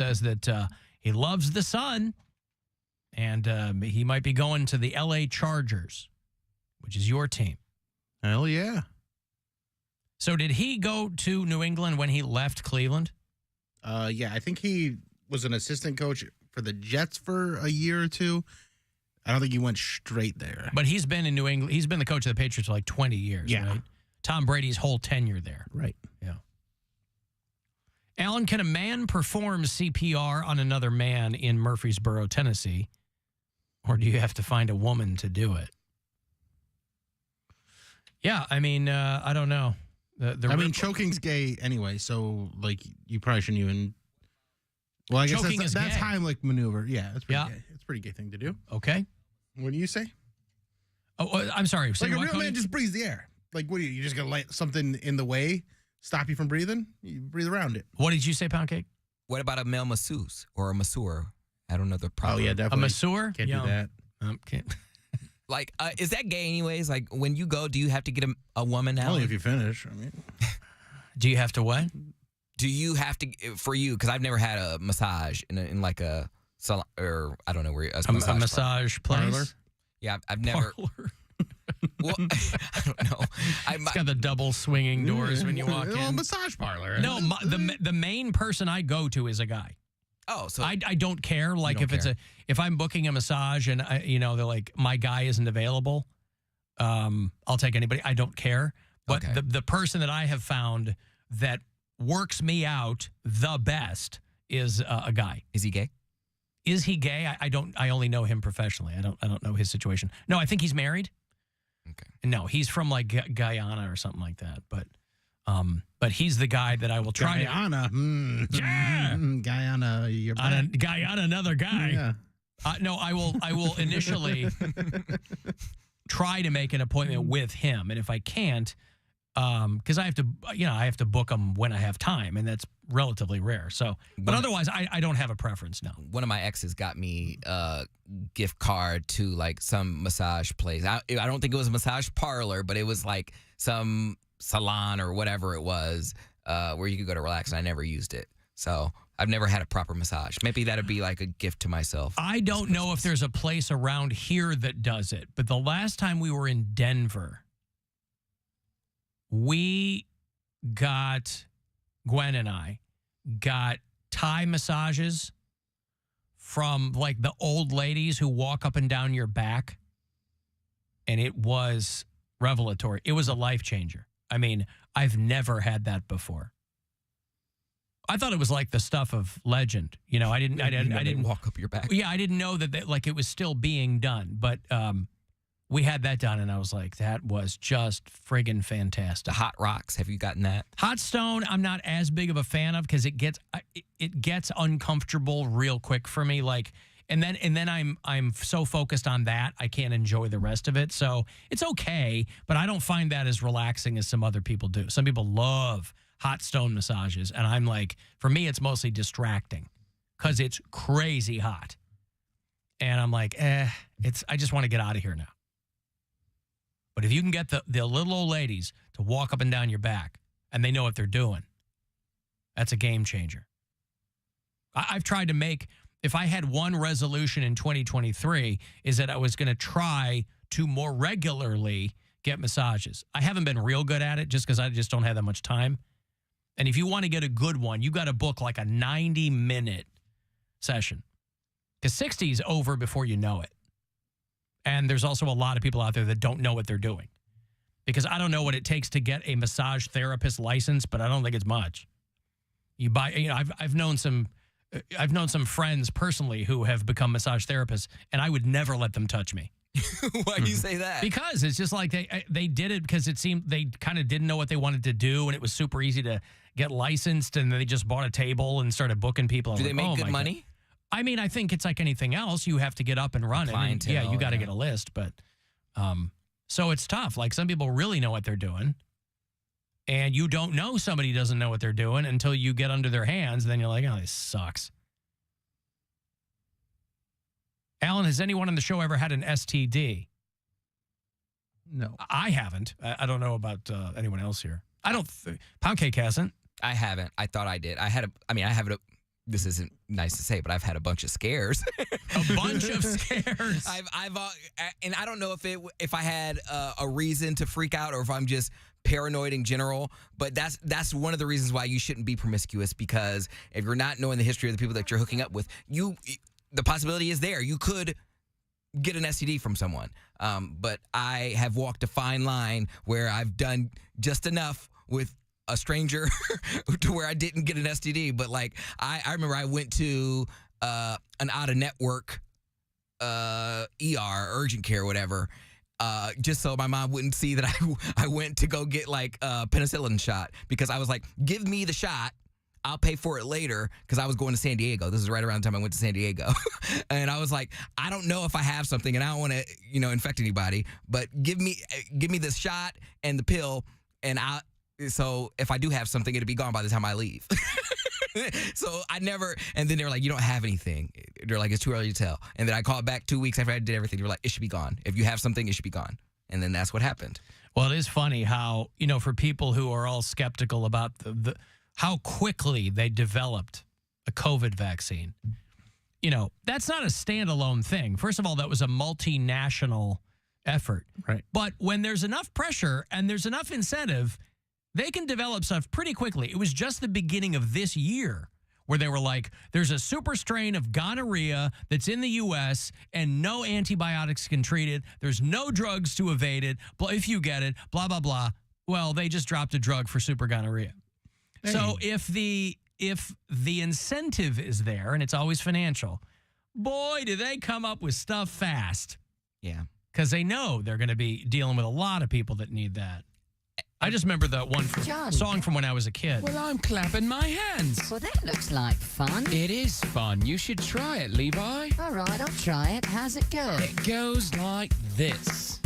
says that he loves the Sun, and he might be going to the L.A. Chargers, which is your team. Hell yeah. So did he go to New England when he left Cleveland? Yeah, I think he was an assistant coach for the Jets for a year or two. I don't think he went straight there. But he's been in New England. He's been the coach of the Patriots for like 20 years, right? Tom Brady's whole tenure there. Right. Yeah. Alan, can a man perform CPR on another man in Murfreesboro, Tennessee? Or do you have to find a woman to do it? Yeah, I mean, I don't know. I mean, choking's gay anyway, so, like, you probably shouldn't even... Well, I guess that's Heimlich maneuver. Yeah, that's pretty gay. It's a pretty gay thing to do. Okay. What do you say? Oh, I'm sorry. Like, a real man just breathes the air. Like, what are you just going to let something in the way stop you from breathing? You breathe around it. What did you say, Poundcake? What about a male masseuse or a masseur? I don't know the proper. Oh, yeah, definitely. A masseur? Can't do that. Can't. Like, is that gay anyways? Like, when you go, do you have to get a woman out? Only if you finish. I mean, do you have to what? Do you have to, for you, because I've never had a massage in like a salon, or I don't know where a massage place? Parlor? Yeah, I've never. Parlor. Well, I don't know. It's got the double swinging doors when you walk in. A massage parlor. No, the main person I go to is a guy. Oh, so I don't care. Like if I'm booking a massage and they're like my guy isn't available, I'll take anybody. I don't care. But the person that I have found that works me out the best is a guy. Is he gay? Is he gay? I only know him professionally. I don't know his situation. No, I think he's married. Okay. No, he's from like Guyana or something like that. But he's the guy that I will try Guyana. Yeah. Guyana, you're back. Guyana, another guy. Yeah. No, I will initially try to make an appointment with him, and if I can't, because I have to book them when I have time, and that's relatively rare. So, but otherwise, I don't have a preference. No. One of my exes got me a gift card to like some massage place. I don't think it was a massage parlor, but it was like some salon or whatever it was, where you could go to relax, and I never used it. So I've never had a proper massage. Maybe that'd be like a gift to myself. I don't know if there's a place around here that does it, but the last time we were in Denver, Gwen and I got Thai massages from like the old ladies who walk up and down your back, and it was revelatory. It was a life changer. I mean, I've never had that before. I thought it was like the stuff of legend. I didn't walk up your back. Yeah, I didn't know that like it was still being done, but we had that done, and I was like, that was just friggin' fantastic. The hot rocks, have you gotten that? Hot stone, I'm not as big of a fan of because it gets uncomfortable real quick for me. Like, and then I'm so focused on that I can't enjoy the rest of it. So it's okay, but I don't find that as relaxing as some other people do. Some people love hot stone massages, and I'm like, for me, it's mostly distracting because it's crazy hot, and I'm like, I just want to get out of here now. But if you can get the little old ladies to walk up and down your back and they know what they're doing, that's a game changer. I've tried to make, if I had one resolution in 2023, is that I was going to try to more regularly get massages. I haven't been real good at it just because I just don't have that much time. And if you want to get a good one, you got to book like a 90-minute session because 60 is over before you know it. And there's also a lot of people out there that don't know what they're doing. Because I don't know what it takes to get a massage therapist license, but I don't think it's much. You buy, I've known some friends personally who have become massage therapists, and I would never let them touch me. Why do you say that? Because it's just like they did it because it seemed they kind of didn't know what they wanted to do, and it was super easy to get licensed, and they just bought a table and started booking people. Do they make good money? I mean, I think it's like anything else. You have to get up and run it. And yeah, you got to get a list. But so it's tough. Like some people really know what they're doing. And you don't know somebody doesn't know what they're doing until you get under their hands. And then you're like, oh, this sucks. Alan, has anyone on the show ever had an STD? No. I haven't. I don't know about anyone else here. Poundcake hasn't. I haven't. I thought I did. I have it this isn't nice to say, but I've had a bunch of scares. A bunch of scares. And I don't know if I had a reason to freak out or if I'm just paranoid in general, but that's one of the reasons why you shouldn't be promiscuous, because if you're not knowing the history of the people that you're hooking up with, the possibility is there. You could get an STD from someone. But I have walked a fine line where I've done just enough with a stranger to where I didn't get an STD. But like, I remember I went to an out-of-network ER, urgent care, whatever, just so my mom wouldn't see that I went to go get like a penicillin shot, because I was like, give me the shot. I'll pay for it later, because I was going to San Diego. This is right around the time I went to San Diego. And I was like, I don't know if I have something and I don't want to, infect anybody, but give me this shot and the pill, and so if I do have something, it'll be gone by the time I leave. So I never, and then they're like, you don't have anything. They're like, it's too early to tell. And then I called back 2 weeks after I did everything. They were like, it should be gone. If you have something, it should be gone. And then that's what happened. Well, it is funny how, for people who are all skeptical about how quickly they developed a COVID vaccine, that's not a standalone thing. First of all, that was a multinational effort. Right. But when there's enough pressure and there's enough incentive, they can develop stuff pretty quickly. It was just the beginning of this year where they were like, there's a super strain of gonorrhea that's in the U.S. and no antibiotics can treat it. There's no drugs to evade it. If you get it, blah, blah, blah. Well, they just dropped a drug for super gonorrhea. Hey. So if the incentive is there, and it's always financial, boy, do they come up with stuff fast. Yeah. Because they know they're going to be dealing with a lot of people that need that. I just remember that one song from when I was a kid. Well, I'm clapping my hands. Well, that looks like fun. It is fun. You should try it, Levi. All right, I'll try it. How's it go? It goes like this.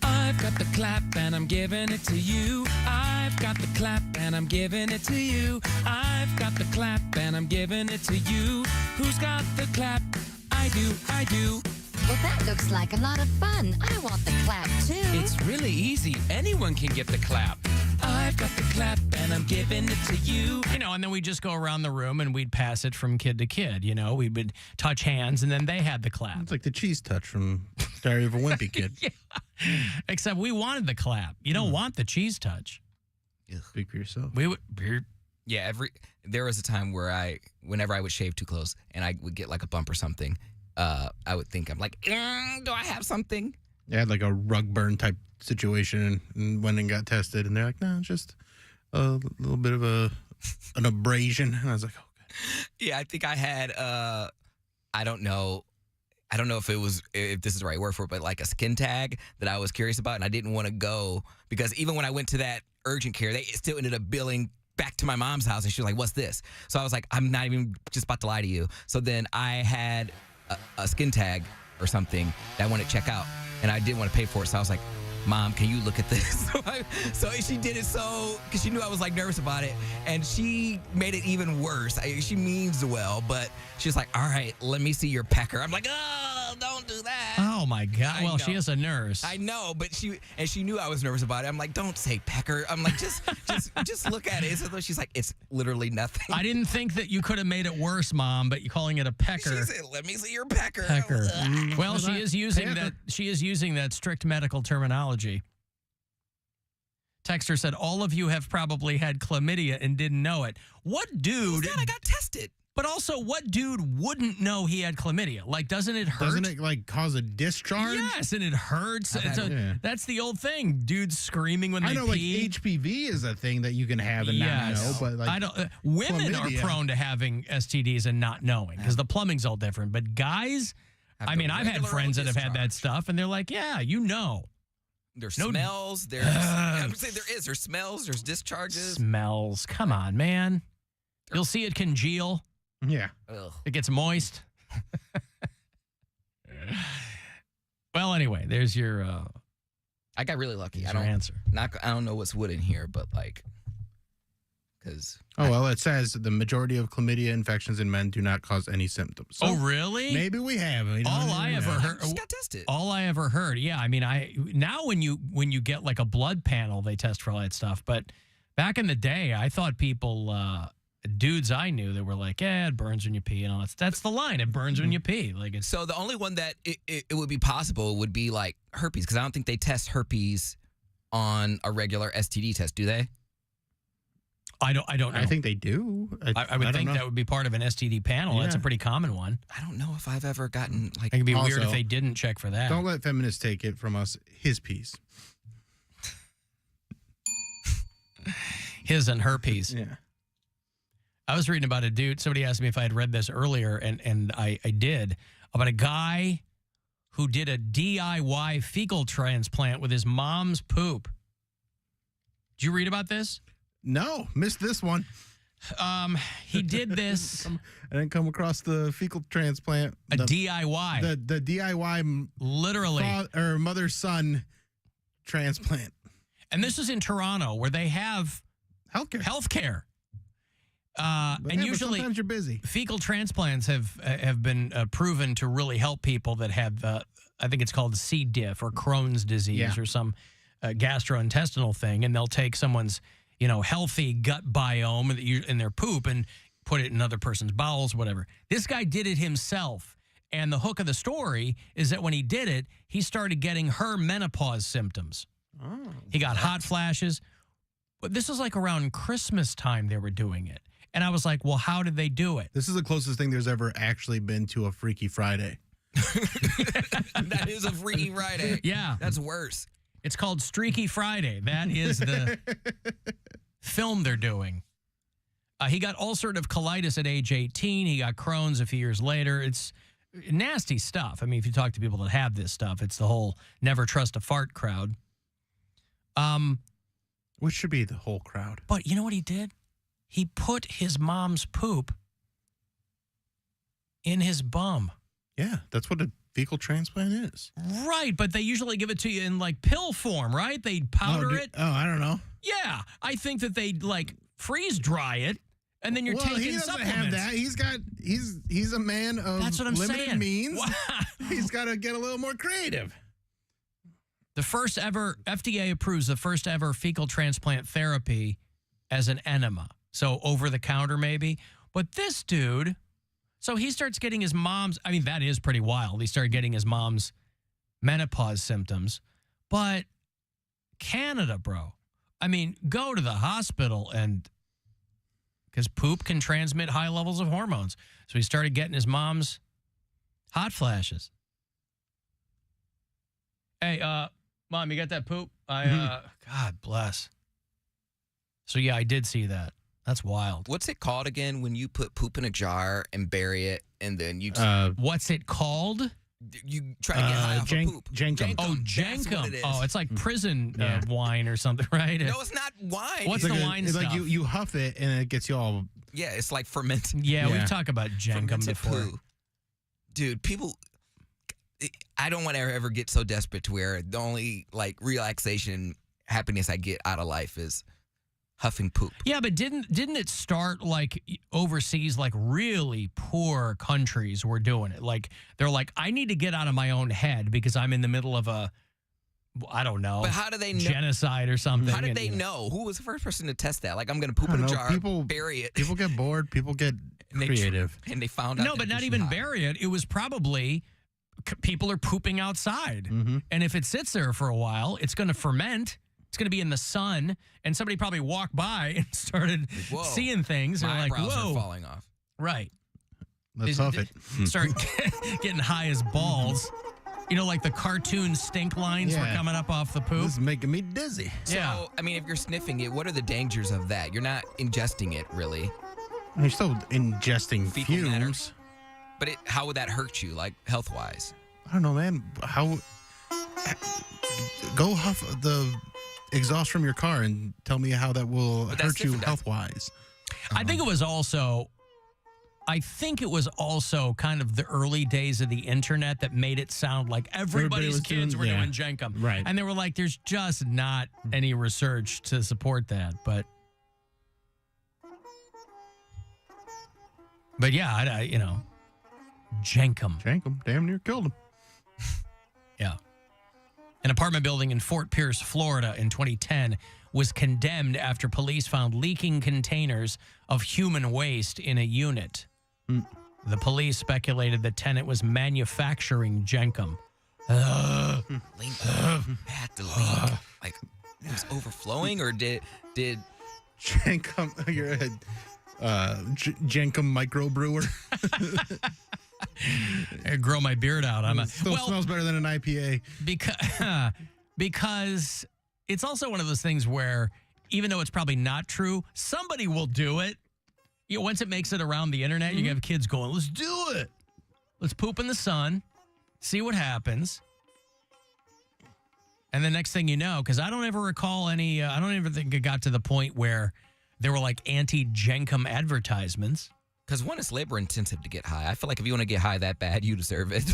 I've got the clap and I'm giving it to you. I've got the clap and I'm giving it to you. I've got the clap and I'm giving it to you. Who's got the clap? I do. Well, that looks like a lot of fun. I want the clap, too. It's really easy. Anyone can get the clap. I've got the clap and I'm giving it to you. And then we'd just go around the room and we'd pass it from kid to kid. We would touch hands and then they had the clap. It's like the cheese touch from Diary of a Wimpy Kid. Yeah. Except we wanted the clap. You don't want the cheese touch. Speak for yourself. Yeah, there was a time where whenever I would shave too close and I would get like a bump or something, I would think, I'm like, do I have something? I had like a rug burn type situation and went and got tested, and they're like, no, just a little bit of an abrasion. And I was like, okay. Yeah, I think I had, I don't know if this is the right word for it, but like a skin tag that I was curious about, and I didn't want to go, because even when I went to that urgent care, they still ended up billing back to my mom's house, and she was like, what's this? So I was like, I'm not even just about to lie to you. So then I had a skin tag or something that I wanted to check out, and I didn't want to pay for it. So I was like, Mom, can you look at this? So she did it because she knew I was like nervous about it, and she made it even worse. She means well, but she's like, all right, let me see your pecker. I'm like, oh, don't do that. Oh my God. Well, she is a nurse. I know, but she knew I was nervous about it. I'm like, don't say pecker. I'm like, just look at it. So she's like, it's literally nothing. I didn't think that you could have made it worse, Mom, but you're calling it a pecker. She said, let me see your pecker. Pecker. Well, she is using that strict medical terminology. Texter said, all of you have probably had chlamydia and didn't know it. What dude? I got tested. But also, what dude wouldn't know he had chlamydia? Like, doesn't it hurt? Doesn't it, like, cause a discharge? Yes, and it hurts. That's the old thing. Dudes screaming when they pee. I know, like, HPV is a thing that you can have and not know, but, like, women chlamydia are prone to having STDs and not knowing, because the plumbing's all different. But guys, I've had friends that have had that stuff, and they're like, yeah, you know. There's smells. There's smells. There's discharges. Smells. Come on, man. You'll see it congeal. Yeah. Ugh. It gets moist. Well, anyway, there's your. I got really lucky. I don't answer. I don't know what's wood in here, but like, because. Oh well, it says the majority of chlamydia infections in men do not cause any symptoms. So oh really? Maybe we have. All I ever heard. Just got tested. All I ever heard. Yeah, I mean, now when you get like a blood panel, they test for all that stuff. But back in the day, I thought people dudes I knew that were like, yeah, it burns when you pee and all that. That's the line. It burns when you pee. Like it's So the only one that it would be possible would be like herpes, because I don't think they test herpes on a regular STD test, do they? I don't know. I think they do. I would think that would be part of an STD panel. That's a pretty common one. I don't know if I've ever gotten like. It could be Also, weird if they didn't check for that. Don't let feminists take it from us. His piece. His and her piece. Yeah. I was reading about a dude. Somebody asked me if I had read this earlier, and I did, about a guy who did a DIY fecal transplant with his mom's poop. Did you read about this? No, missed this one. He did this. I didn't come across the fecal transplant. DIY. The DIY literally mother-son transplant. And this is in Toronto, where they have Healthcare. And usually sometimes you're busy. Fecal transplants have been proven to really help people that have, I think it's called C. diff or Crohn's disease or some gastrointestinal thing, and they'll take someone's healthy gut biome in their poop and put it in another person's bowels, whatever. This guy did it himself, and the hook of the story is that when he did it, he started getting her menopause symptoms. Oh, he got hot flashes. But this was like around Christmas time they were doing it. And I was like, well, how did they do it? This is the closest thing there's ever actually been to a Freaky Friday. That is a Freaky Friday. Yeah. That's worse. It's called Streaky Friday. That is the film they're doing. He got ulcerative colitis at age 18. He got Crohn's a few years later. It's nasty stuff. I mean, if you talk to people that have this stuff, it's the whole never trust a fart crowd. Which should be the whole crowd. But you know what he did? He put his mom's poop in his bum. Yeah, that's what a fecal transplant is. Right, but they usually give it to you in like pill form, right? They powder it. Oh, I don't know. Yeah, I think that they like freeze dry it, and then you're taking he doesn't supplements. have that. He's a man of That's what I'm limited saying. means. Wow. He's got to get a little more creative. The first ever FDA approves the first ever fecal transplant therapy as an enema. So over the counter maybe. But this dude, so he starts getting his mom's, I mean, that is pretty wild. He started getting his mom's menopause symptoms. But Canada, bro. I mean, go to the hospital and because poop can transmit high levels of hormones. So he started getting his mom's hot flashes. Hey, Mom, you got that poop? God bless. So, yeah, I did see that. That's wild. What's it called again when you put poop in a jar and bury it and then you what's it called? You try to get high off of poop. Jenkum. Oh, That's what it Jenkum. is. Oh, it's like prison wine or something, right? No, it's not wine. What's the wine it's stuff? like you huff it and it gets you all. Yeah, it's like fermented. Yeah, we've talked about Jenkum fermented before. poo. Dude, people, I don't want to ever get so desperate to where the only like relaxation, happiness I get out of life is huffing poop. Yeah, but didn't it start like overseas, like really poor countries were doing it? Like they're like, I need to get out of my own head because I'm in the middle of a, I don't know, But how do they know? genocide or something. How did and, they you know? Who was the first person to test that? Like, I'm going to poop I in a don't know. jar, People- bury it. People get bored. People get And they creative. And they found out. No, but not even bury it. It was probably people are pooping outside. Mm-hmm. And if it sits there for a while, it's going to ferment. It's going to be in the sun. And somebody probably walked by and started Whoa. seeing things. They're My like, eyebrows whoa. are falling off. Right. Let's huff it. Start getting high as balls. You know, like the cartoon stink lines were coming up off the poop. This is making me dizzy. Yeah. So, I mean, if you're sniffing it, what are the dangers of that? You're not ingesting it, really. You're still ingesting Fecal matter. fumes. But how would that hurt you, like, health-wise? I don't know, man. How? Go huff the exhaust from your car and tell me how that will But that's hurt you different. health-wise. I think it was also kind of the early days of the internet that made it sound like everybody's was kids were doing- doing Jenkum. Right. And they were like, there's just not any research to support that. But yeah, I Jenkum. Jankum damn near killed him. Yeah. An apartment building in Fort Pierce, Florida in 2010 was condemned after police found leaking containers of human waste in a unit. The police speculated the tenant was manufacturing Jenkum. Had to leak. Like, it was overflowing, or did Jenkum, you're a Jenkum microbrewer. I grow my beard out. Still smells better than an IPA. Because it's also one of those things where, even though it's probably not true, somebody will do it. You know, once it makes it around the internet, you have kids going, let's do it. Let's poop in the sun, see what happens. And the next thing you know, because I don't ever recall any, I don't ever think it got to the point where there were like anti-Jenkum advertisements. Because one, it's labor intensive to get high. I feel like if you want to get high that bad, you deserve it.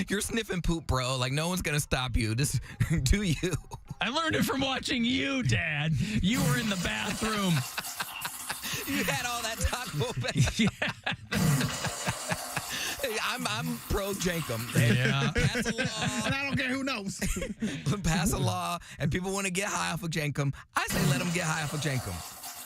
You're sniffing poop, bro. Like, no one's going to stop you. Just do you. I learned it from watching you, Dad. You were in the bathroom. You had all that Taco Bell. Yeah. I'm pro Jenkum. Yeah. Pass a law. And I don't care who knows. Pass a law, and people want to get high off of Jenkum. I say let them get high off of Jenkum.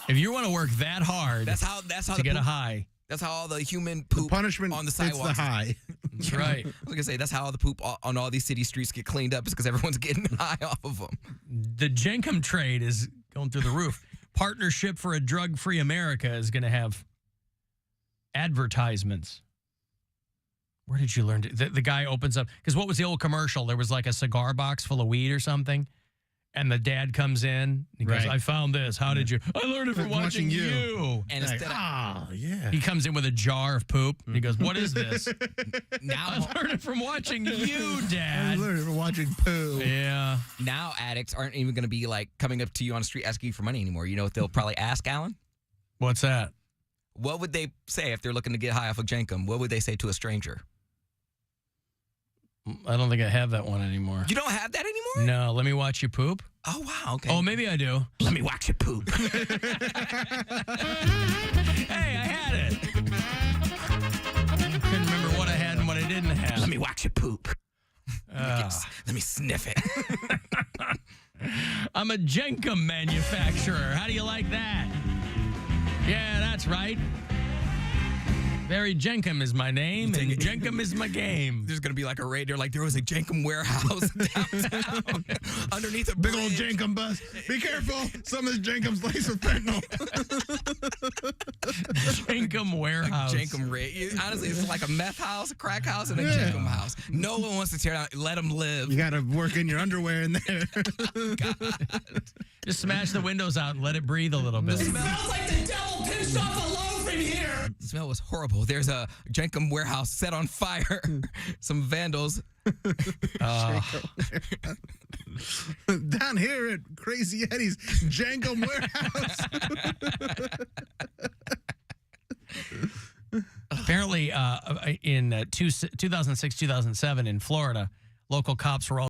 If you want to work that hard that's how to get a high. That's how all the human poop punishment on the fits sidewalks. the high. That's right. I was going to say, that's how all the poop on all these city streets get cleaned up, is because everyone's getting high off of them. The Jenkum trade is going through the roof. Partnership for a Drug-Free America is going to have advertisements. Where did you learn? The guy opens up, because what was the old commercial? There was like a cigar box full of weed or something. And the dad comes in. He goes, I found this. How did you? I learned it from watching you. And like, instead he comes in with a jar of poop. And he goes, what is this? now I learned it from watching you, Dad. I learned it from watching poo. Yeah. now addicts aren't even going to be like coming up to you on the street asking you for money anymore. You know what they'll probably ask, Alan? What's that? What would they say if they're looking to get high off of Jenkum? What would they say to a stranger? I don't think I have that one anymore. You don't have that anymore? No, let me watch you poop. Oh, wow. Okay. Oh, maybe I do. Let me watch you poop. Hey, I had it. Couldn't remember what I had and what I didn't have. Let me watch you poop. Let me sniff it. I'm a Jenkum manufacturer. How do you like that? Yeah, that's right. Barry Jenkum is my name, and Jenkum is my game. There's going to be like a raid. They're like, there was a Jenkum warehouse downtown underneath a Big bridge. old Jenkum bus. Be careful. Some of this Jenkum's laced with fentanyl. Jenkum warehouse. Jenkum raid. Honestly, it's like a meth house, a crack house, and a Jenkum house. No one wants to tear down. Let them live. You got to work in your underwear in there. Just smash the windows out and let it breathe a little bit. Smells like the devil pissed off a loaf in here. The smell was horrible. There's a Jenkum warehouse set on fire. Some vandals. Down here at Crazy Eddie's Jenkum warehouse. Apparently, in 2006, 2007 in Florida, local cops were all